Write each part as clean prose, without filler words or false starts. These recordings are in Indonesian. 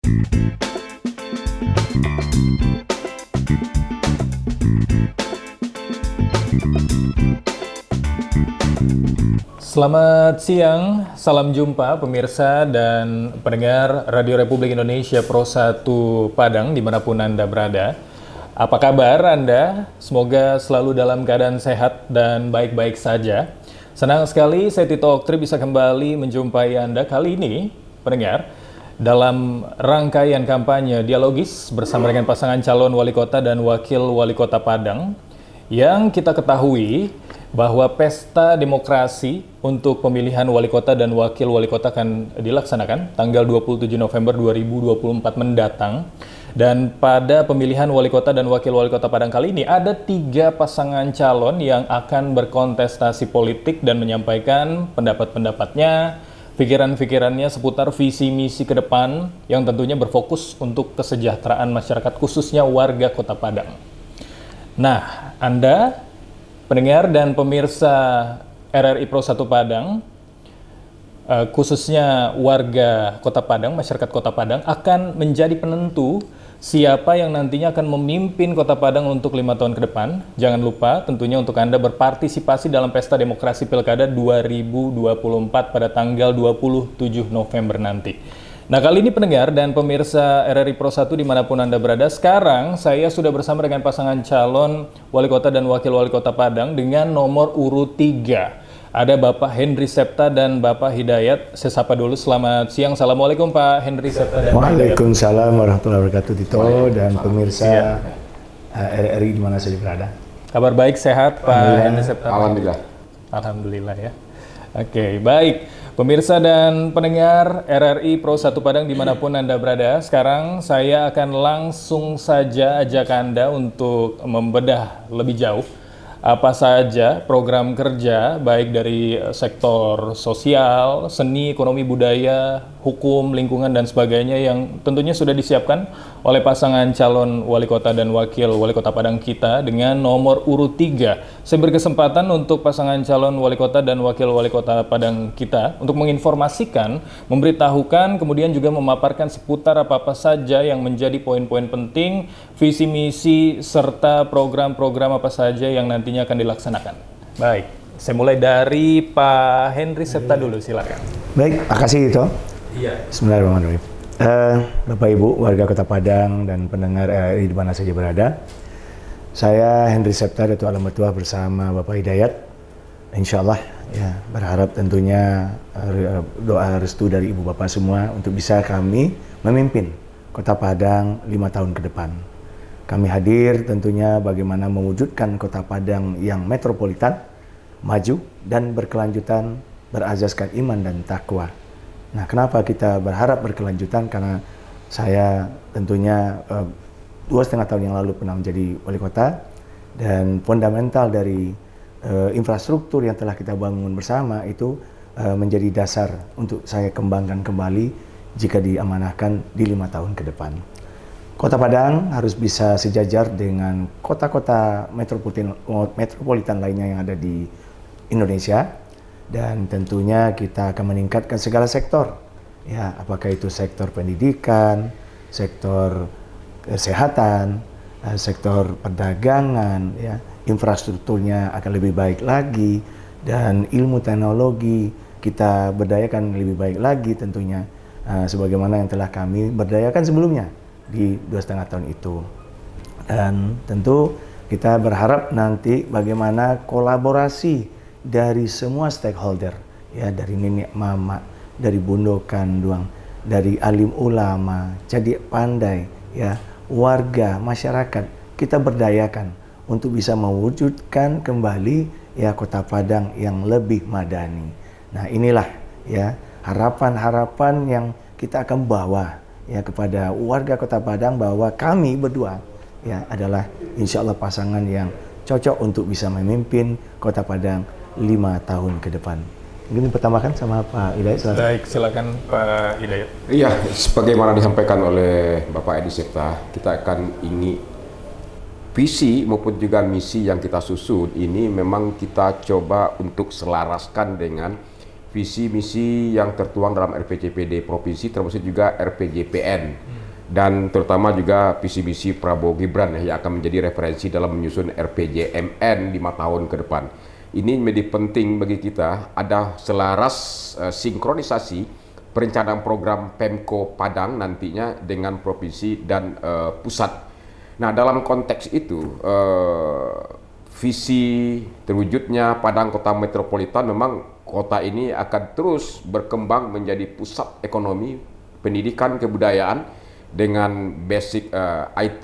Selamat siang, salam jumpa pemirsa dan pendengar Radio Republik Indonesia Pro 1 Padang dimanapun Anda berada. Apa kabar Anda? Semoga selalu dalam keadaan sehat dan baik-baik saja. Senang sekali saya Tito Oktri bisa kembali menjumpai Anda kali ini, pendengar, dalam rangkaian kampanye dialogis bersama dengan pasangan calon wali kota dan wakil wali kota Padang yang kita ketahui bahwa pesta demokrasi untuk pemilihan wali kota dan wakil wali kota akan dilaksanakan tanggal 27 November 2024 mendatang. Dan pada pemilihan wali kota dan wakil wali kota Padang kali ini ada 3 pasangan calon yang akan berkontestasi politik dan menyampaikan pendapat-pendapatnya, pikiran-pikirannya seputar visi misi ke depan yang tentunya berfokus untuk kesejahteraan masyarakat khususnya warga Kota Padang. Nah, Anda pendengar dan pemirsa RRI Pro 1 Padang, khususnya warga Kota Padang, masyarakat Kota Padang, akan menjadi penentu siapa yang nantinya akan memimpin Kota Padang untuk 5 tahun ke depan. Jangan lupa tentunya untuk Anda berpartisipasi dalam Pesta Demokrasi Pilkada 2024 pada tanggal 27 November nanti. Nah, kali ini pendengar dan pemirsa RRI Pro 1 dimanapun Anda berada, sekarang saya sudah bersama dengan pasangan calon wali kota dan wakil wali kota Padang dengan nomor urut 3. Ada Bapak Henry Septa dan Bapak Hidayat. Saya sapa dulu, selamat siang. Assalamualaikum Pak Henry Septa dan Waalaikumsalam warahmatullahi wabarakatuh Tito dan pemirsa RRI di mana saja berada. Kabar baik, sehat Pak Henry Septa? Alhamdulillah. Alhamdulillah ya. Oke, baik. Pemirsa dan pendengar RRI Pro 1 Padang dimanapun Anda berada, sekarang saya akan langsung saja ajak Anda untuk membedah lebih jauh apa saja program kerja baik dari sektor sosial, seni, ekonomi, budaya, hukum, lingkungan, dan sebagainya yang tentunya sudah disiapkan oleh pasangan calon wali kota dan wakil wali kota Padang kita dengan nomor urut 3. Saya berkesempatan untuk pasangan calon wali kota dan wakil wali kota Padang kita untuk menginformasikan, memberitahukan, kemudian juga memaparkan seputar apa-apa saja yang menjadi poin-poin penting, visi misi, serta program-program apa saja yang nantinya akan dilaksanakan. Baik, saya mulai dari Pak Henry Septa dulu, silakan. Baik, makasih Tito. Iya. Bismillahirrahmanirrahim. Bapak Ibu warga Kota Padang dan pendengar RRI di mana saja berada, saya Henry Septa, Datuk Alam Mertua bersama Bapak Hidayat. Insya Allah ya, berharap tentunya doa restu dari Ibu Bapak semua untuk bisa kami memimpin Kota Padang 5 tahun ke depan. Kami hadir tentunya bagaimana mewujudkan Kota Padang yang metropolitan, maju dan berkelanjutan berazaskan iman dan takwa. Nah, kenapa kita berharap berkelanjutan? Karena saya tentunya 2,5 tahun yang lalu pernah menjadi wali kota, dan fundamental dari infrastruktur yang telah kita bangun bersama itu menjadi dasar untuk saya kembangkan kembali jika diamanahkan di 5 tahun ke depan. Kota Padang harus bisa sejajar dengan kota-kota metropolitan lainnya yang ada di Indonesia, dan tentunya kita akan meningkatkan segala sektor, ya, apakah itu sektor pendidikan, sektor kesehatan, sektor perdagangan, ya, infrastrukturnya akan lebih baik lagi, dan ilmu teknologi kita berdayakan lebih baik lagi tentunya, sebagaimana yang telah kami berdayakan sebelumnya di 2,5 tahun itu. Dan tentu kita berharap nanti bagaimana kolaborasi dari semua stakeholder, ya, dari nenek mama, dari Bundo Kanduang, dari alim ulama, cadik pandai, ya, warga, masyarakat, kita berdayakan untuk bisa mewujudkan kembali ya Kota Padang yang lebih madani. Nah, inilah ya harapan-harapan yang kita akan bawa ya kepada warga Kota Padang, bahwa kami berdua ya adalah insya Allah pasangan yang cocok untuk bisa memimpin Kota Padang 5 tahun ke depan. Mungkin pertamakan sama Pak Hidayat. Silakan. Baik, silakan Pak Hidayat. Iya, sebagaimana disampaikan oleh Bapak Edi Septa, kita akan ini visi maupun juga misi yang kita susun ini memang kita coba untuk selaraskan dengan visi misi yang tertuang dalam RPJPD provinsi, termasuk juga RPJPN. dan terutama juga visi misi Prabowo Gibran yang akan menjadi referensi dalam menyusun RPJMN 5 tahun ke depan. Ini menjadi penting bagi kita ada selaras sinkronisasi perencanaan program Pemko Padang nantinya dengan provinsi dan pusat. Nah, dalam konteks itu visi terwujudnya Padang Kota Metropolitan, memang kota ini akan terus berkembang menjadi pusat ekonomi, pendidikan, kebudayaan dengan basic IT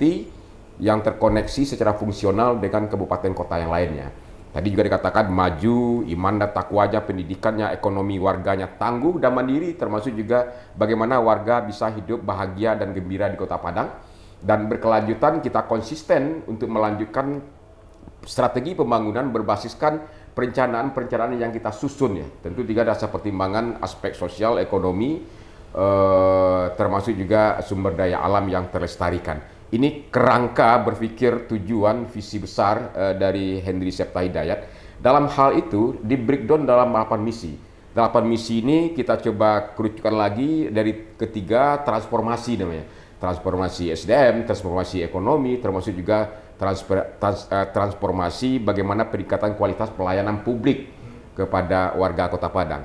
yang terkoneksi secara fungsional dengan kabupaten kota yang lainnya. Tadi juga dikatakan maju, iman dan takwanya, pendidikannya, ekonomi warganya tangguh dan mandiri, termasuk juga bagaimana warga bisa hidup bahagia dan gembira di Kota Padang. Dan berkelanjutan kita konsisten untuk melanjutkan strategi pembangunan berbasiskan perencanaan yang kita susun ya. Tentu juga dasar pertimbangan aspek sosial, ekonomi, termasuk juga sumber daya alam yang terlestarikan. Ini kerangka berpikir tujuan visi besar dari Henry Septa Hidayat. Dalam hal itu di breakdown dalam 8 misi. 8 misi ini kita coba kerucutkan lagi dari ketiga transformasi namanya. Transformasi SDM, transformasi ekonomi, termasuk juga transformasi bagaimana peningkatan kualitas pelayanan publik kepada warga Kota Padang.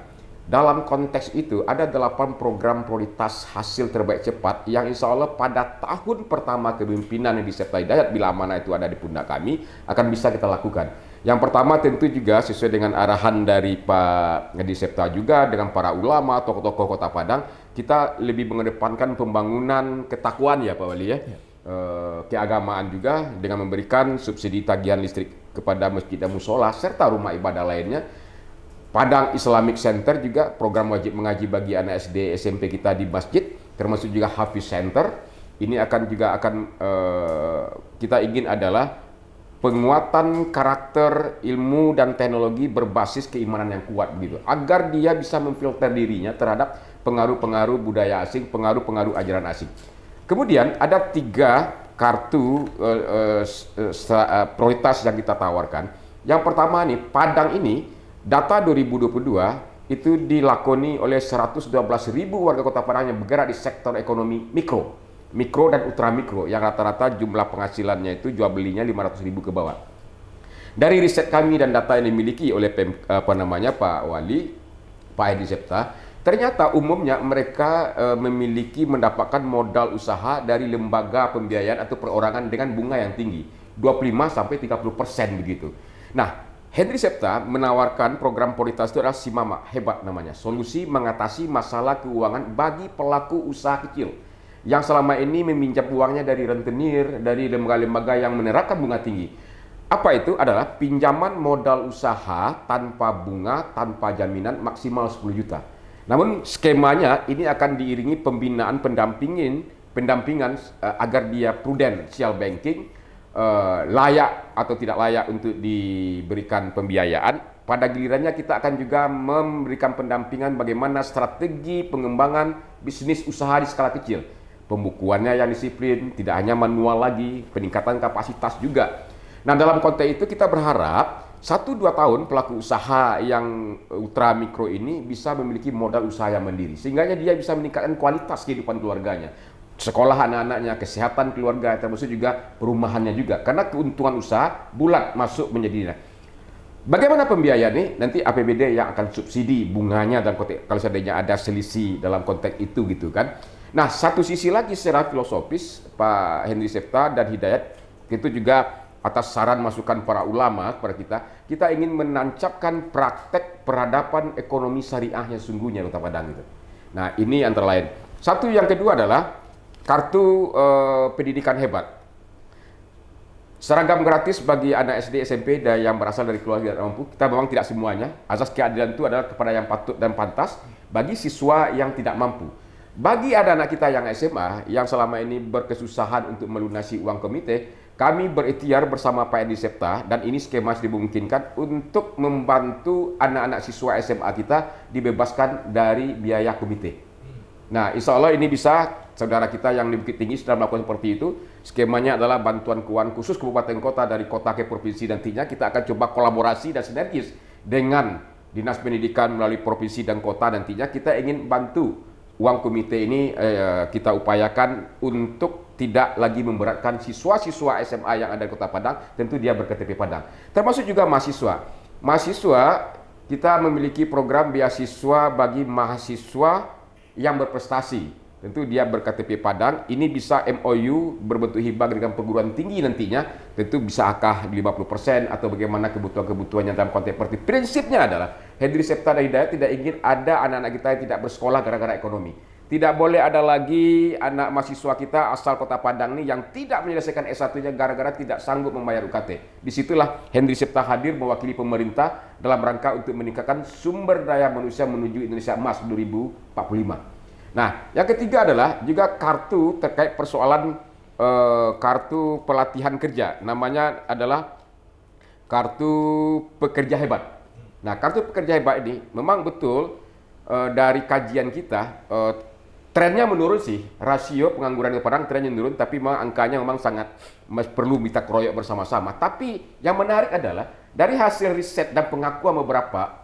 Dalam konteks itu ada 8 program prioritas hasil terbaik cepat yang insya Allah pada tahun pertama kepemimpinan Henry Septa Hidayat, bila amanah itu ada di pundak kami, akan bisa kita lakukan. Yang pertama tentu juga sesuai dengan arahan dari Pak Henry Septa juga dengan para ulama, tokoh-tokoh Kota Padang, kita lebih mengedepankan pembangunan ketakwaan ya Pak Wali ya. Keagamaan juga dengan memberikan subsidi tagihan listrik kepada masjid dan musola serta rumah ibadah lainnya. Padang Islamic Center juga program wajib mengaji bagi anak SD SMP kita di masjid, termasuk juga Hafiz Center. Ini akan kita ingin adalah penguatan karakter ilmu dan teknologi berbasis keimanan yang kuat gitu, agar dia bisa memfilter dirinya terhadap pengaruh-pengaruh budaya asing, pengaruh-pengaruh ajaran asing. Kemudian ada 3 kartu prioritas yang kita tawarkan. Yang pertama nih, Padang ini data 2022 itu dilakoni oleh 112.000 warga Kota Padang yang bergerak di sektor ekonomi mikro dan ultra mikro, yang rata-rata jumlah penghasilannya itu jual belinya 500.000 ke bawah. Dari riset kami dan data yang dimiliki oleh Pak Wali, Pak Henry Septa, ternyata umumnya mereka mendapatkan modal usaha dari lembaga pembiayaan atau perorangan dengan bunga yang tinggi, 25-30% begitu. Nah, Henry Septa menawarkan program prioritas itu adalah Simama Hebat namanya, solusi mengatasi masalah keuangan bagi pelaku usaha kecil yang selama ini meminjam uangnya dari rentenir, dari lembaga-lembaga yang menerapkan bunga tinggi. Apa itu? Adalah pinjaman modal usaha tanpa bunga, tanpa jaminan maksimal 10 juta. Namun skemanya ini akan diiringi pembinaan pendampingan agar dia prudential banking, layak atau tidak layak untuk diberikan pembiayaan. Pada gilirannya kita akan juga memberikan pendampingan bagaimana strategi pengembangan bisnis usaha di skala kecil. Pembukuannya yang disiplin, tidak hanya manual lagi, peningkatan kapasitas juga. Nah, dalam konteks itu kita berharap 1-2 tahun pelaku usaha yang ultra mikro ini bisa memiliki modal usaha yang mandiri, sehingga dia bisa meningkatkan kualitas kehidupan keluarganya, sekolah anak-anaknya, kesehatan keluarga, termasuk juga perumahannya juga. Karena keuntungan usaha bulat masuk menjadi. Bagaimana pembiayaan ini? Nanti APBD yang akan subsidi bunganya dan konteks, kalau seandainya ada selisih dalam konteks itu gitu kan. Nah, satu sisi lagi secara filosofis Pak Henry Septa dan Hidayat itu juga atas saran masukan para ulama kepada kita ingin menancapkan praktek peradaban ekonomi syariah yang sungguhnya Kota Padang itu. Nah, ini antara lain. Satu yang kedua adalah kartu pendidikan hebat. Seragam gratis bagi anak SD, SMP dan yang berasal dari keluarga tidak mampu. Kita memang tidak semuanya. Azas keadilan itu adalah kepada yang patut dan pantas bagi siswa yang tidak mampu. Bagi anak-anak kita yang SMA yang selama ini berkesusahan untuk melunasi uang komite, kami berikhtiar bersama Pak Henry Septa dan ini skema dimungkinkan untuk membantu anak-anak siswa SMA kita dibebaskan dari biaya komite. Nah, insya Allah ini bisa, saudara kita yang di Bukit Tinggi sudah melakukan seperti itu. Skemanya adalah bantuan keuangan khusus kabupaten kota dari kota ke provinsi. Nantinya kita akan coba kolaborasi dan sinergis dengan Dinas Pendidikan melalui provinsi dan kota. Nantinya kita ingin bantu uang komite ini kita upayakan untuk tidak lagi memberatkan siswa-siswa SMA yang ada di Kota Padang, tentu dia berKTP Padang. Termasuk juga mahasiswa. Mahasiswa, kita memiliki program beasiswa bagi mahasiswa yang berprestasi. Tentu dia berKTP Padang, ini bisa MOU berbentuk hibah dengan perguruan tinggi nantinya, tentu bisa akah 50% atau bagaimana kebutuhan-kebutuhannya dalam konteks seperti. Prinsipnya adalah Henry Septa dan Hidayat tidak ingin ada anak-anak kita yang tidak bersekolah gara-gara ekonomi. Tidak boleh ada lagi anak mahasiswa kita asal Kota Padang ini yang tidak menyelesaikan S1-nya gara-gara tidak sanggup membayar UKT. Disitulah Henry Septa hadir mewakili pemerintah dalam rangka untuk meningkatkan sumber daya manusia menuju Indonesia Emas 2045. Nah, yang ketiga adalah juga kartu terkait persoalan kartu pelatihan kerja. Namanya adalah kartu pekerja hebat. Nah, kartu pekerja hebat ini memang betul dari kajian kita trennya menurun sih. Rasio pengangguran di Padang trennya menurun, tapi memang angkanya memang sangat perlu kita keroyok bersama-sama. Tapi yang menarik adalah dari hasil riset dan pengakuan beberapa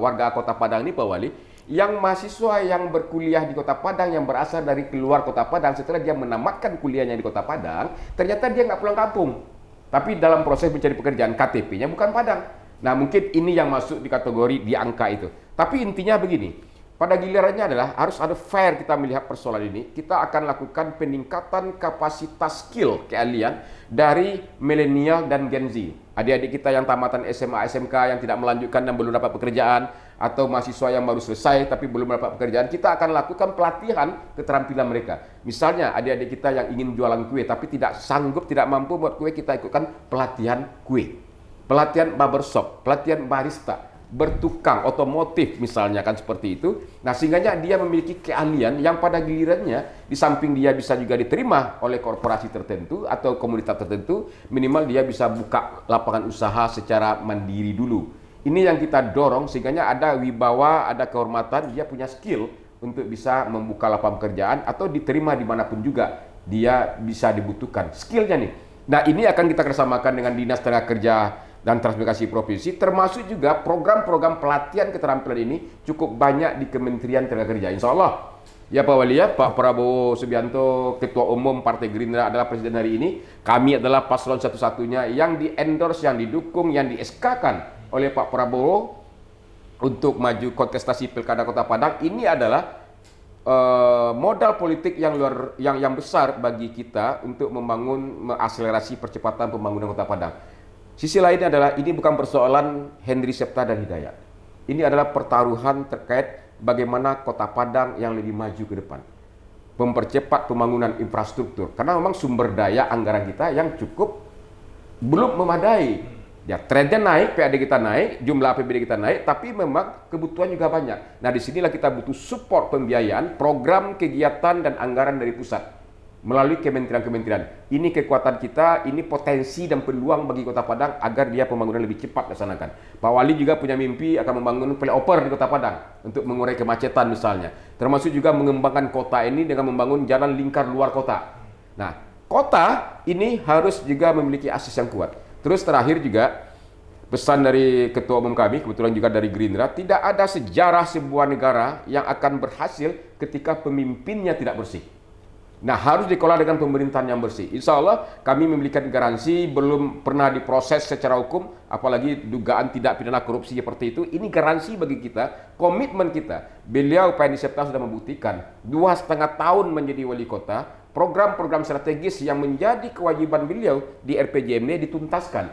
warga Kota Padang ini, Pak Wali, yang mahasiswa yang berkuliah di Kota Padang yang berasal dari keluar Kota Padang, setelah dia menamatkan kuliahnya di Kota Padang, ternyata dia nggak pulang kampung. Tapi dalam proses mencari pekerjaan KTP-nya bukan Padang. Nah, mungkin ini yang masuk di kategori di angka itu. Tapi intinya begini, pada gilirannya adalah harus ada fair kita melihat persoalan ini. Kita akan lakukan peningkatan kapasitas skill keahlian dari milenial dan Gen Z. Adik-adik kita yang tamatan SMA, SMK yang tidak melanjutkan dan belum dapat pekerjaan, atau mahasiswa yang baru selesai tapi belum dapat pekerjaan, kita akan lakukan pelatihan keterampilan mereka. Misalnya adik-adik kita yang ingin jualan kue tapi tidak sanggup, tidak mampu buat kue, kita ikutkan pelatihan kue, pelatihan barbershop, pelatihan barista, bertukang otomotif misalnya, kan seperti itu. Nah, sehingga dia memiliki keahlian yang pada gilirannya di samping dia bisa juga diterima oleh korporasi tertentu atau komunitas tertentu, minimal dia bisa buka lapangan usaha secara mandiri dulu. Ini yang kita dorong sehingga ada wibawa, ada kehormatan, dia punya skill untuk bisa membuka lapangan pekerjaan atau diterima dimanapun juga dia bisa dibutuhkan skillnya nih. Nah, ini akan kita kerjasamakan dengan Dinas Tenaga Kerja dan Transmigrasi Provinsi, termasuk juga program-program pelatihan keterampilan ini cukup banyak di Kementerian Tenaga Kerja. Insya Allah, ya Pak Wali, ya, Pak Prabowo Subianto, Ketua Umum Partai Gerindra adalah Presiden hari ini. Kami adalah paslon satu-satunya yang di-endorse, yang didukung, yang di-SK-kan oleh Pak Prabowo untuk maju kontestasi Pilkada Kota Padang. Ini adalah modal politik yang besar bagi kita untuk mengakselerasi percepatan pembangunan Kota Padang. Sisi lainnya adalah ini bukan persoalan Henry Septa dan Hidayat. Ini adalah pertaruhan terkait bagaimana Kota Padang yang lebih maju ke depan. Mempercepat pembangunan infrastruktur. Karena memang sumber daya anggaran kita yang cukup belum memadai. Ya, trennya naik, PAD kita naik, jumlah APBD kita naik, tapi memang kebutuhan juga banyak. Nah, disinilah kita butuh support pembiayaan, program, kegiatan, dan anggaran dari pusat melalui kementerian-kementerian. Ini kekuatan kita, ini potensi dan peluang bagi Kota Padang agar dia pembangunan lebih cepat dilaksanakan. Pak Wali juga punya mimpi akan membangun flyover di Kota Padang untuk mengurai kemacetan misalnya. Termasuk juga mengembangkan kota ini dengan membangun jalan lingkar luar kota. Nah, kota ini harus juga memiliki akses yang kuat. Terus terakhir juga pesan dari Ketua Umum kami, kebetulan juga dari Gerindra, tidak ada sejarah sebuah negara yang akan berhasil ketika pemimpinnya tidak bersih. Nah, harus dikelola dengan pemerintahan yang bersih. Insya Allah kami memberikan garansi, belum pernah diproses secara hukum, apalagi dugaan tidak pidana korupsi seperti itu. Ini garansi bagi kita, komitmen kita. Beliau Pak Henry Septa sudah membuktikan 2,5 tahun menjadi wali kota. Program-program strategis yang menjadi kewajiban beliau di RPJMD dituntaskan.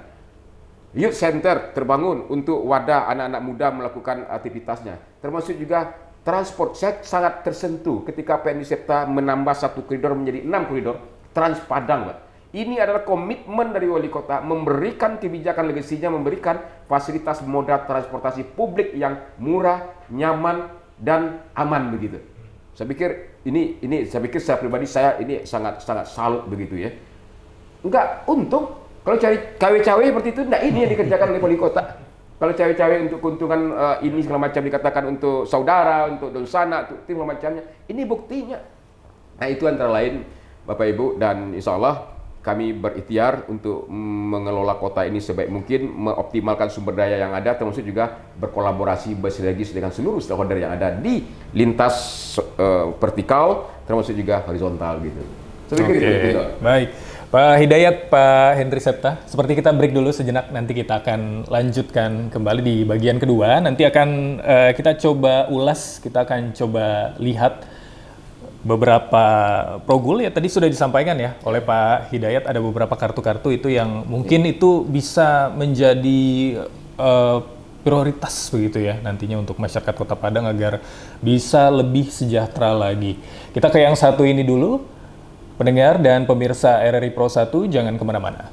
Youth Center terbangun untuk wadah anak-anak muda melakukan aktivitasnya. Termasuk juga transport. Saya sangat tersentuh ketika Pak Henry Septa menambah 1 koridor menjadi 6 koridor Trans Padang, Pak. Ini adalah komitmen dari wali kota memberikan kebijakan legasinya, memberikan fasilitas moda transportasi publik yang murah, nyaman, dan aman begitu. Saya pikir saya pikir secara pribadi saya ini sangat salut begitu ya. Enggak untung kalau cari cawe-cawe seperti itu, enggak ini yang dikerjakan oleh wali kota. Kalau cawe-cawe untuk keuntungan ini segala macam dikatakan untuk saudara, untuk donsana, untuk tim segala macamnya, ini buktinya. Nah, itu antara lain Bapak Ibu, dan insya Allah kami berikhtiar untuk mengelola kota ini sebaik mungkin, mengoptimalkan sumber daya yang ada, termasuk juga berkolaborasi bersinergis dengan seluruh stakeholder yang ada di lintas vertikal, termasuk juga horizontal gitu. Saya pikir itu. Baik. Pak Hidayat, Pak Henry Septa, seperti kita break dulu sejenak, nanti kita akan lanjutkan kembali di bagian kedua. Nanti akan kita coba ulas, kita akan coba lihat beberapa progul ya tadi sudah disampaikan ya oleh Pak Hidayat, ada beberapa kartu-kartu itu yang mungkin itu bisa menjadi prioritas begitu ya nantinya untuk masyarakat Kota Padang agar bisa lebih sejahtera lagi. Kita ke yang satu ini dulu. Pendengar dan pemirsa RRI Pro 1, jangan kemana-mana.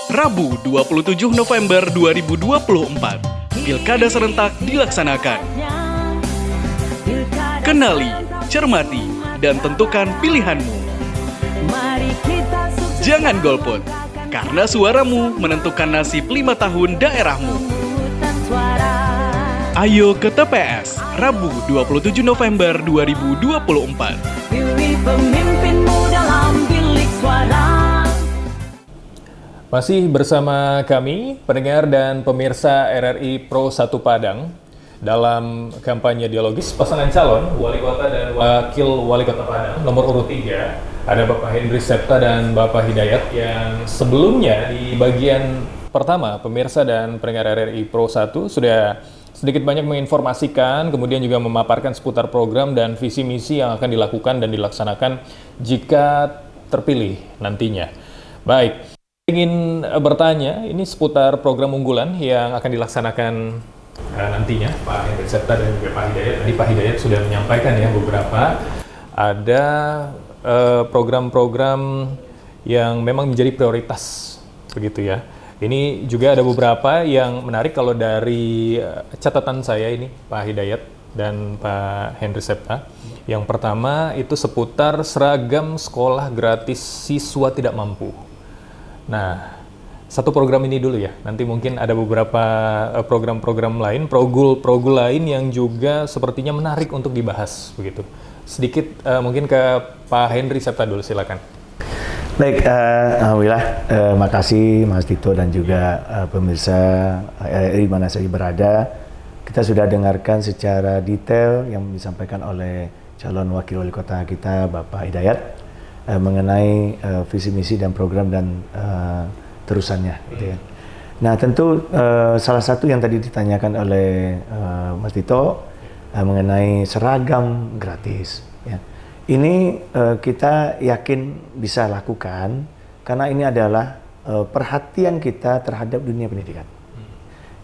Rabu 27 November 2024, Pilkada serentak dilaksanakan. Kenali, cermati, dan tentukan pilihanmu. Jangan golput, karena suaramu menentukan nasib 5 tahun daerahmu. Ayo ke TPS, Rabu 27 November 2024. Pilih pemimpinmu dalam bilik suara. Masih bersama kami, pendengar dan pemirsa RRI Pro 1 Padang dalam kampanye dialogis pasangan calon Wali Kota dan Wakil Wali Kota Padang nomor urut 3. Ada Bapak Henry Septa dan Bapak Hidayat yang sebelumnya di bagian pertama pemirsa dan pendengar RRI Pro 1 sudah sedikit banyak menginformasikan, kemudian juga memaparkan seputar program dan visi misi yang akan dilakukan dan dilaksanakan jika terpilih nantinya. Baik, ingin bertanya, ini seputar program unggulan yang akan dilaksanakan nantinya, Pak Henry Septa dan juga Pak Hidayat. Tadi Pak Hidayat sudah menyampaikan ya beberapa, ada program-program yang memang menjadi prioritas, begitu ya. Ini juga ada beberapa yang menarik kalau dari catatan saya ini, Pak Hidayat dan Pak Henry Septa. Yang pertama itu seputar seragam sekolah gratis siswa tidak mampu. Nah, satu program ini dulu ya. Nanti mungkin ada beberapa program-program lain, progul lain yang juga sepertinya menarik untuk dibahas begitu. Sedikit mungkin ke Pak Henry Septa dulu, silakan. Baik, alhamdulillah, makasih Mas Tito dan juga pemirsa RRI mana saja berada. Kita sudah dengarkan secara detail yang disampaikan oleh calon wakil wali kota kita, Bapak Hidayat, mengenai visi misi dan program dan terusannya. Gitu ya. Nah, tentu salah satu yang tadi ditanyakan oleh Mas Tito mengenai seragam gratis. Ya. Ini kita yakin bisa lakukan karena ini adalah perhatian kita terhadap dunia pendidikan.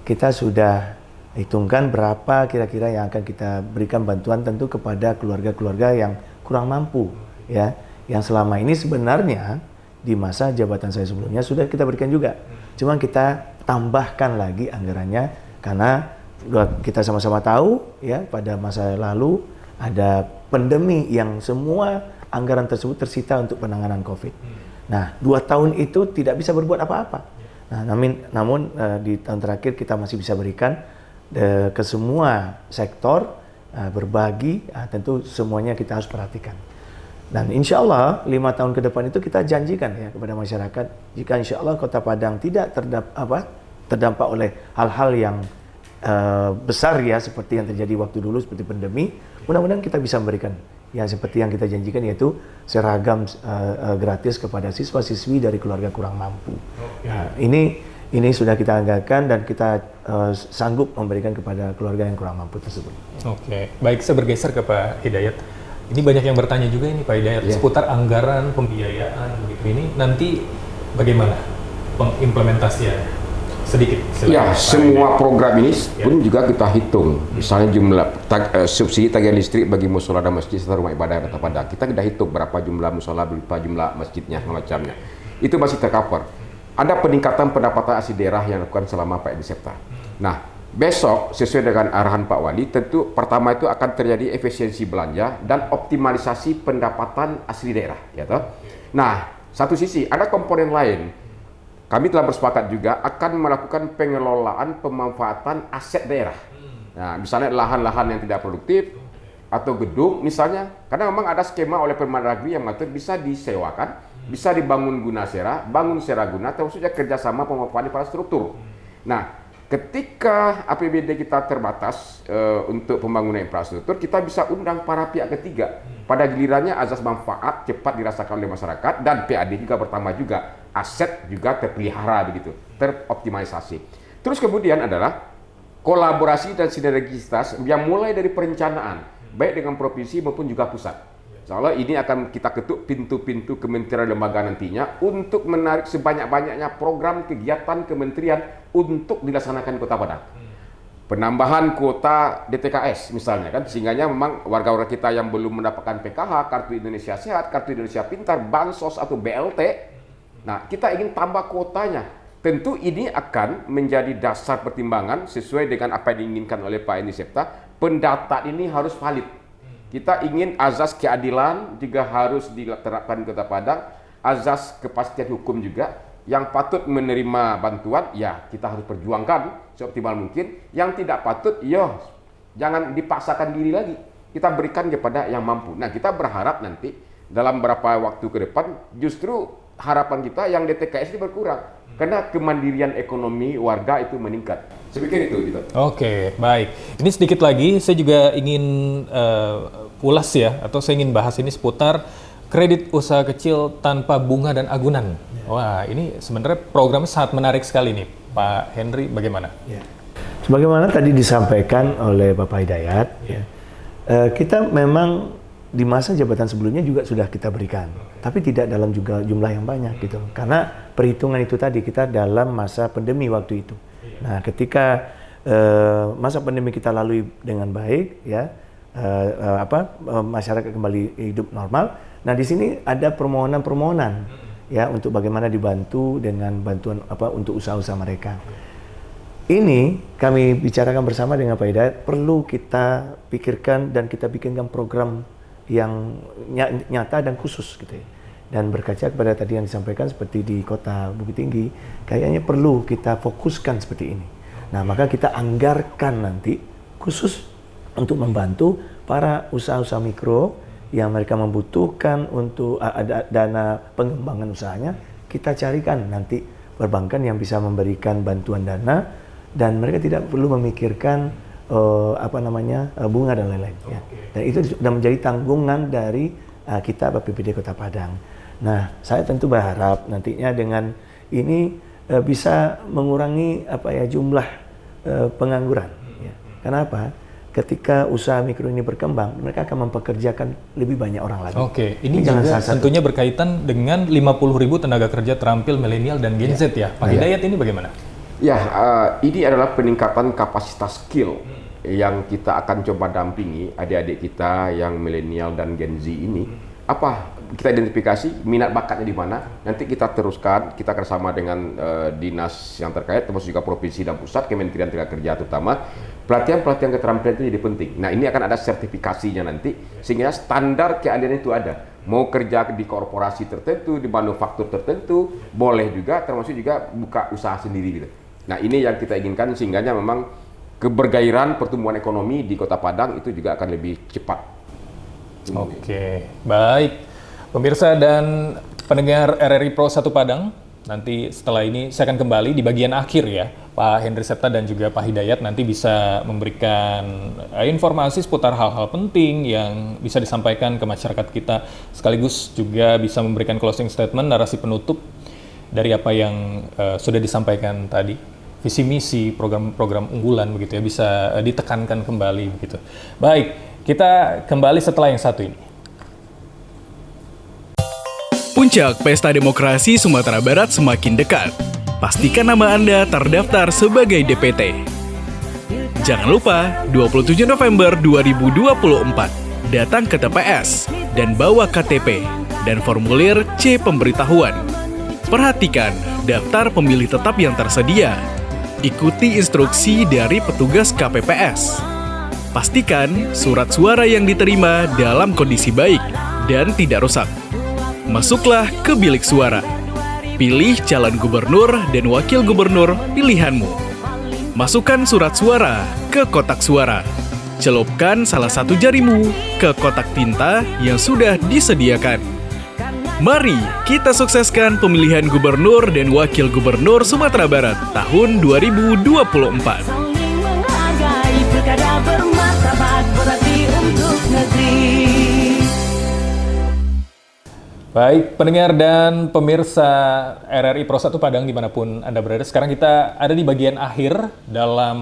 Kita sudah hitungkan berapa kira-kira yang akan kita berikan bantuan tentu kepada keluarga-keluarga yang kurang mampu, ya, yang selama ini sebenarnya di masa jabatan saya sebelumnya sudah kita berikan juga. Cuma kita tambahkan lagi anggarannya karena kita sama-sama tahu ya pada masa lalu ada pandemi yang semua anggaran tersebut tersita untuk penanganan COVID. Nah, 2 tahun itu tidak bisa berbuat apa-apa. Nah, namun di tahun terakhir kita masih bisa berikan ke semua sektor, berbagi, tentu semuanya kita harus perhatikan. Dan insya Allah 5 tahun ke depan itu kita janjikan ya kepada masyarakat, jika insya Allah Kota Padang tidak terdampak oleh hal-hal yang besar ya seperti yang terjadi waktu dulu seperti pandemi, mudah-mudahan kita bisa memberikan ya seperti yang kita janjikan, yaitu seragam gratis kepada siswa-siswi dari keluarga kurang mampu. Nah, ini sudah kita anggarkan dan kita sanggup memberikan kepada keluarga yang kurang mampu tersebut. Oke, baik, saya bergeser ke Pak Hidayat. Ini banyak yang bertanya juga ini Pak Hidayat seputar anggaran pembiayaan begitu. Ini nanti bagaimana pengimplementasiannya? Sedikit. Ya, semua program ini pun juga kita hitung. Misalnya jumlah subsidi tagihan listrik bagi musola dan masjid serta rumah ibadah Kota Padang. Kita sudah hitung berapa jumlah musola, berapa jumlah masjidnya, semacamnya. Itu masih tercover. Ada peningkatan pendapatan asli daerah yang dilakukan selama Pak Edi Septa. Nah, besok sesuai dengan arahan Pak Wali, tentu pertama itu akan terjadi efisiensi belanja dan optimalisasi pendapatan asli daerah, ya toh. Nah, satu sisi ada komponen lain. Kami telah bersepakat juga akan melakukan pengelolaan pemanfaatan aset daerah. Nah, misalnya lahan-lahan yang tidak produktif atau gedung misalnya, karena memang ada skema oleh Permendagri yang mengatur bisa disewakan, bisa dibangun guna sera, bangun sera guna, termasuk kerjasama pemanfaatan infrastruktur. Nah, ketika APBD kita terbatas untuk pembangunan infrastruktur, kita bisa undang para pihak ketiga. Pada gilirannya azas manfaat cepat dirasakan oleh masyarakat dan PAD juga bertambah juga, aset juga terpelihara begitu, teroptimalisasi. Terus kemudian adalah kolaborasi dan sinergitas yang mulai dari perencanaan, baik dengan provinsi maupun juga pusat. Soalnya ini akan kita ketuk pintu-pintu kementerian lembaga nantinya untuk menarik sebanyak-banyaknya program kegiatan kementerian untuk dilaksanakan Kota Padang. Penambahan kuota DTKS misalnya kan, sehingganya memang warga-warga kita yang belum mendapatkan PKH, Kartu Indonesia Sehat, Kartu Indonesia Pintar, Bansos atau BLT, nah kita ingin tambah kuotanya. Tentu ini akan menjadi dasar pertimbangan sesuai dengan apa yang diinginkan oleh Pak Henry Septa. Pendataan ini harus valid. Kita ingin azas keadilan juga harus diterapkan di Kota Padang, azas kepastian hukum juga. Yang patut menerima bantuan, ya kita harus perjuangkan seoptimal mungkin. Yang tidak patut, ya jangan dipaksakan diri lagi. Kita berikan kepada yang mampu. Nah, kita berharap nanti dalam beberapa waktu ke depan, justru harapan kita yang DTKS ini berkurang. Karena kemandirian ekonomi warga itu meningkat. Saya pikir itu. Gitu. Oke, baik. Ini sedikit lagi, saya juga ingin ulas ya, atau saya ingin bahas ini seputar kredit usaha kecil tanpa bunga dan agunan. Wah, ini sebenarnya programnya sangat menarik sekali nih, Pak Henry. Bagaimana? Ya. Sebagaimana tadi disampaikan oleh Bapak Hidayat, kita memang di masa jabatan sebelumnya juga sudah kita berikan, tapi tidak dalam juga jumlah yang banyak gitu. Karena perhitungan itu tadi kita dalam masa pandemi waktu itu. Nah, ketika masa pandemi kita lalui dengan baik, ya masyarakat kembali hidup normal. Nah, di sini ada permohonan-permohonan ya untuk bagaimana dibantu dengan bantuan untuk usaha-usaha mereka. Ini kami bicarakan bersama dengan Pak Hidayat, perlu kita pikirkan dan kita bikinkan program yang nyata dan khusus gitu ya. Dan berkaca kepada tadi yang disampaikan seperti di Kota Bukit Tinggi, kayaknya perlu kita fokuskan seperti ini. Nah, maka kita anggarkan nanti khusus untuk membantu para usaha-usaha mikro yang mereka membutuhkan untuk ada dana pengembangan usahanya. Kita carikan nanti perbankan yang bisa memberikan bantuan dana dan mereka tidak perlu memikirkan bunga dan lain-lain. Ya. Dan itu sudah menjadi tanggungan dari kita BPBD Kota Padang. Nah, saya tentu berharap nantinya dengan ini bisa mengurangi jumlah pengangguran. Ya. Kenapa? Ketika usaha mikro ini berkembang, mereka akan mempekerjakan lebih banyak orang lagi. Oke, ini juga tentunya berkaitan dengan 50.000 tenaga kerja terampil milenial dan Gen Z ya. Pak Hidayat, ini bagaimana? Ya, ini adalah peningkatan kapasitas skill yang kita akan coba dampingi adik-adik kita yang milenial dan Gen Z ini. Apa kita identifikasi minat bakatnya di mana? Nanti kita teruskan, kita bersama dengan dinas yang terkait, termasuk juga provinsi dan pusat, Kementerian Tenaga Kerja terutama. Pelatihan-pelatihan keterampilan itu jadi penting. Nah, ini akan ada sertifikasinya nanti, sehingga standar keahlian itu ada. Mau kerja di korporasi tertentu, di manufaktur tertentu, boleh juga, termasuk juga buka usaha sendiri gitu. Nah, ini yang kita inginkan, sehingga memang kebergairan pertumbuhan ekonomi di Kota Padang itu juga akan lebih cepat. Oke, baik. Pemirsa dan pendengar RRI Pro 1 Padang, nanti setelah ini saya akan kembali di bagian akhir ya. Pak Henry Septa dan juga Pak Hidayat nanti bisa memberikan informasi seputar hal-hal penting yang bisa disampaikan ke masyarakat kita, sekaligus juga bisa memberikan closing statement, narasi penutup dari apa yang sudah disampaikan tadi, visi misi program-program unggulan begitu ya, bisa ditekankan kembali begitu. Baik, kita kembali setelah yang satu ini. Puncak Pesta Demokrasi Sumatera Barat semakin dekat. Pastikan nama Anda terdaftar sebagai DPT. Jangan lupa, 27 November 2024, datang ke TPS dan bawa KTP dan formulir C pemberitahuan. Perhatikan daftar pemilih tetap yang tersedia. Ikuti instruksi dari petugas KPPS. Pastikan surat suara yang diterima dalam kondisi baik dan tidak rusak. Masuklah ke bilik suara. Pilih calon gubernur dan wakil gubernur pilihanmu. Masukkan surat suara ke kotak suara. Celupkan salah satu jarimu ke kotak tinta yang sudah disediakan. Mari kita sukseskan pemilihan gubernur dan wakil gubernur Sumatera Barat tahun 2024. Saling menghargai pilkada bermartabat berarti untuk negeri. Baik, pendengar dan pemirsa RRI Pro 1 Padang dimanapun Anda berada. Sekarang kita ada di bagian akhir dalam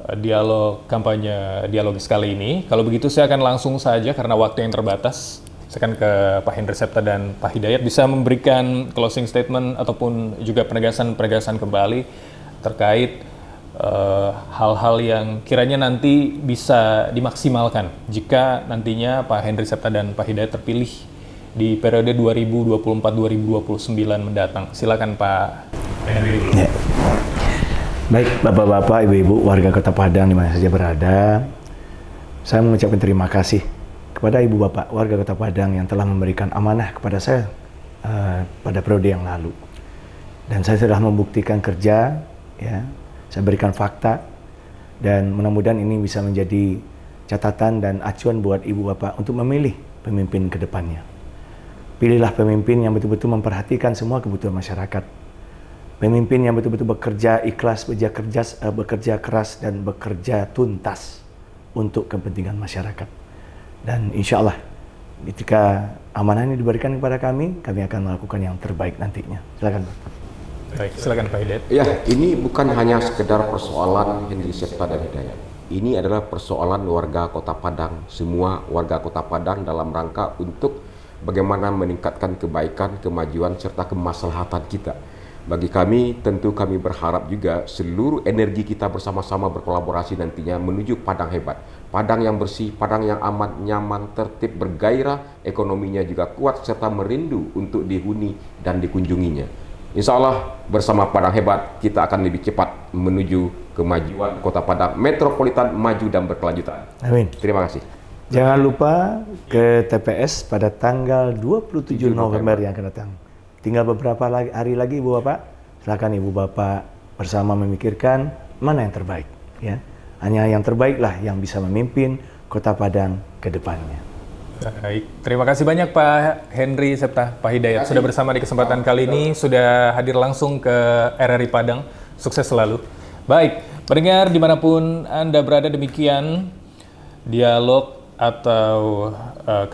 dialog kampanye dialogis kali ini. Kalau begitu saya akan langsung saja karena waktu yang terbatas. Saya akan ke Pak Henry Septa dan Pak Hidayat bisa memberikan closing statement ataupun juga penegasan-penegasan kembali terkait hal-hal yang kiranya nanti bisa dimaksimalkan jika nantinya Pak Henry Septa dan Pak Hidayat terpilih di periode 2024-2029 mendatang. Silakan Pak Henry dulu. Ya. Baik, Bapak-Bapak, Ibu-Ibu, warga Kota Padang di mana saja berada, saya mengucapkan terima kasih kepada Ibu Bapak, warga Kota Padang yang telah memberikan amanah kepada saya pada periode yang lalu. Dan saya telah membuktikan kerja, ya, saya berikan fakta, dan mudah-mudahan ini bisa menjadi catatan dan acuan buat Ibu Bapak untuk memilih pemimpin ke depannya. Pilihlah pemimpin yang betul-betul memperhatikan semua kebutuhan masyarakat. Pemimpin yang betul-betul bekerja ikhlas, bekerja keras, dan bekerja tuntas untuk kepentingan masyarakat. Dan insya Allah, ketika amanah ini diberikan kepada kami akan melakukan yang terbaik nantinya. Silakan Pak. Baik, silakan Pak Hidayat. Ya, ini bukan hanya sekedar persoalan Henry Septa dan Hidayat. Ini adalah persoalan warga Kota Padang, semua warga Kota Padang dalam rangka untuk bagaimana meningkatkan kebaikan, kemajuan, serta kemaslahatan kita. Bagi kami, tentu kami berharap juga seluruh energi kita bersama-sama berkolaborasi nantinya menuju Padang hebat. Padang yang bersih, Padang yang aman, nyaman, tertib, bergairah, ekonominya juga kuat, serta merindu untuk dihuni dan dikunjunginya. Insya Allah bersama Padang hebat, kita akan lebih cepat menuju kemajuan Kota Padang metropolitan maju dan berkelanjutan. Amin. Terima kasih. Jangan lupa ke TPS pada tanggal 27 November yang akan datang. Tinggal beberapa hari lagi Ibu Bapak. Silakan Ibu Bapak bersama memikirkan mana yang terbaik. Ya, hanya yang terbaiklah yang bisa memimpin Kota Padang ke depannya. Baik, terima kasih banyak Pak Henry Septa, Pak Hidayat sudah bersama di kesempatan kali ini, sudah hadir langsung ke RRI Padang. Sukses selalu. Baik, pendengar dimanapun Anda berada, demikian dialog atau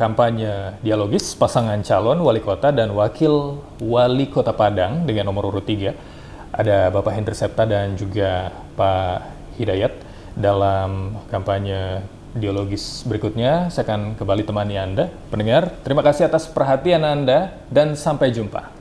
kampanye dialogis pasangan calon wali kota dan wakil wali kota Padang dengan nomor urut 3. Ada Bapak Henry Septa dan juga Pak Hidayat. Dalam kampanye dialogis berikutnya, saya akan kembali temani Anda. Pendengar, terima kasih atas perhatian Anda dan sampai jumpa.